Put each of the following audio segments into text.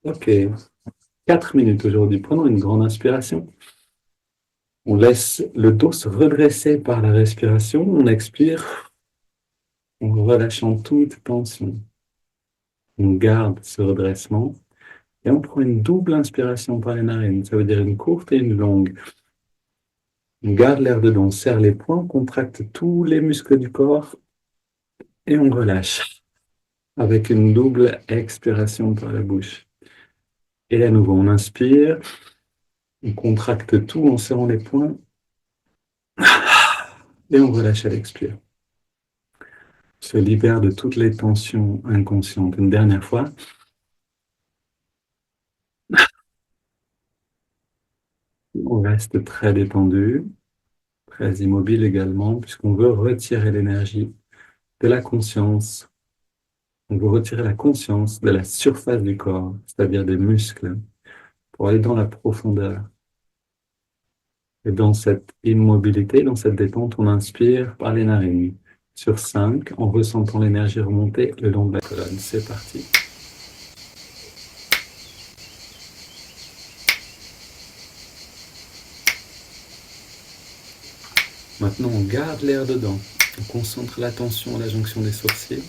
Ok, 4 minutes aujourd'hui. Prenons une grande inspiration. On laisse le dos se redresser par la respiration. On expire en relâchant toute tension. On garde ce redressement et on prend une double inspiration par les narines. Ça veut dire une courte et une longue. On garde l'air dedans, on serre les poings, on contracte tous les muscles du corps et on relâche avec une double expiration par la bouche. Et à nouveau, on inspire, on contracte tout en serrant les poings et on relâche à l'expire. On se libère de toutes les tensions inconscientes. Une dernière fois, on reste très détendu, très immobile également, puisqu'on veut retirer l'énergie de la conscience. On veut retirer la conscience de la surface du corps, c'est-à-dire des muscles, pour aller dans la profondeur. Et dans cette immobilité, dans cette détente, on inspire par les narines. Sur 5, en ressentant l'énergie remonter le long de la colonne. C'est parti. Maintenant, on garde l'air dedans. On concentre l'attention à la jonction des sourcils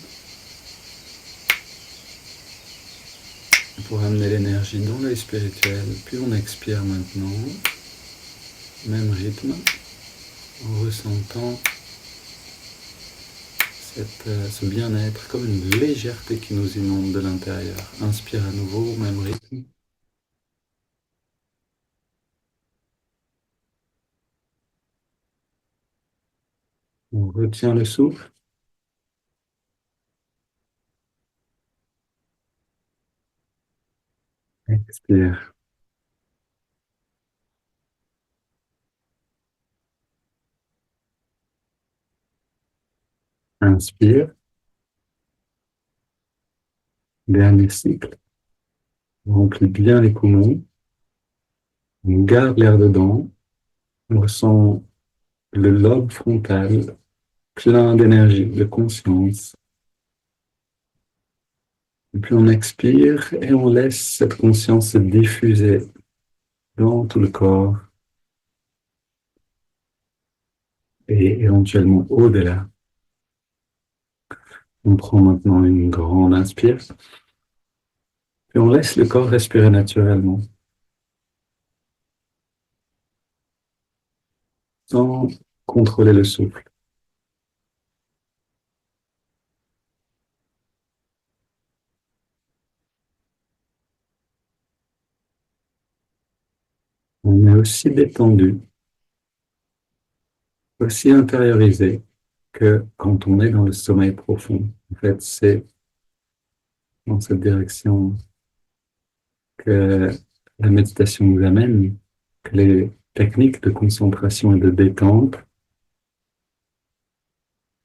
pour amener l'énergie dans l'œil spirituel. Puis on expire maintenant. Même rythme, en ressentant ce bien-être comme une légèreté qui nous inonde de l'intérieur. Inspire à nouveau, même rythme. On retient le souffle. Expire. Inspire. Dernier cycle. On remplit bien les poumons. On garde l'air dedans. On ressent le lobe frontal plein d'énergie, de conscience. Et puis on expire et on laisse cette conscience se diffuser dans tout le corps et éventuellement au-delà. On prend maintenant une grande inspire et on laisse le corps respirer naturellement, sans contrôler le souffle. On est aussi détendu, aussi intériorisé que quand on est dans le sommeil profond. En fait, c'est dans cette direction que la méditation nous amène, que les techniques de concentration et de détente,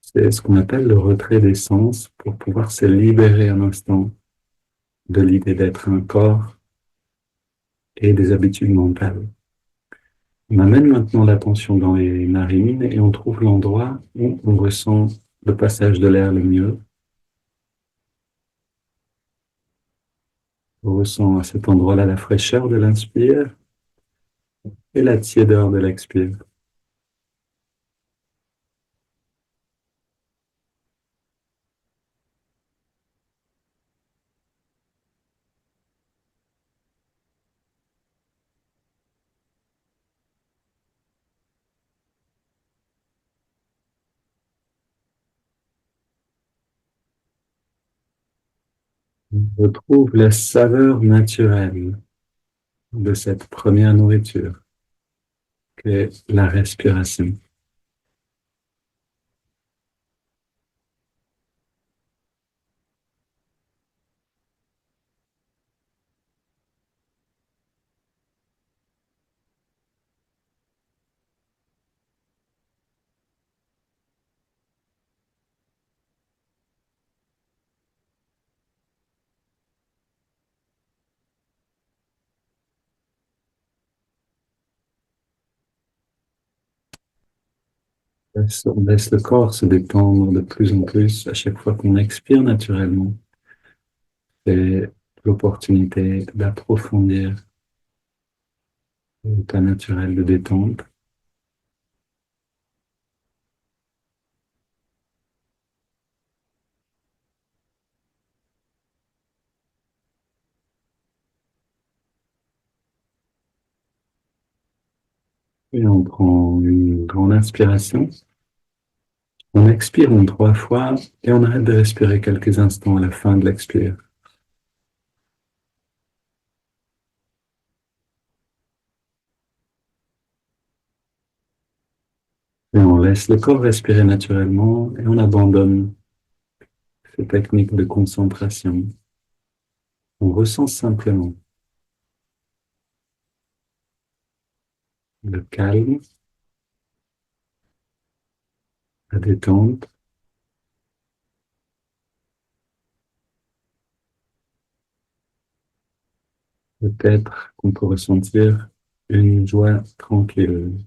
c'est ce qu'on appelle le retrait des sens pour pouvoir se libérer un instant de l'idée d'être un corps et des habitudes mentales. On amène maintenant l'attention dans les narines et on trouve l'endroit où on ressent le passage de l'air le mieux. On ressent à cet endroit-là la fraîcheur de l'inspire et la tiédeur de l'expire. On retrouve la saveur naturelle de cette première nourriture, qui est la respiration. On laisse le corps se détendre de plus en plus à chaque fois qu'on expire naturellement. Et l'opportunité d'approfondir l'état naturel de détente. Et on prend une grande inspiration. On expire en 3 fois et on arrête de respirer quelques instants à la fin de l'expire. Et on laisse le corps respirer naturellement et on abandonne ces techniques de concentration. On ressent simplement le calme, la détente. Peut-être qu'on peut ressentir une joie tranquille.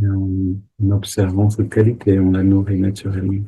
Et en observant cette qualité, on la nourrit naturellement.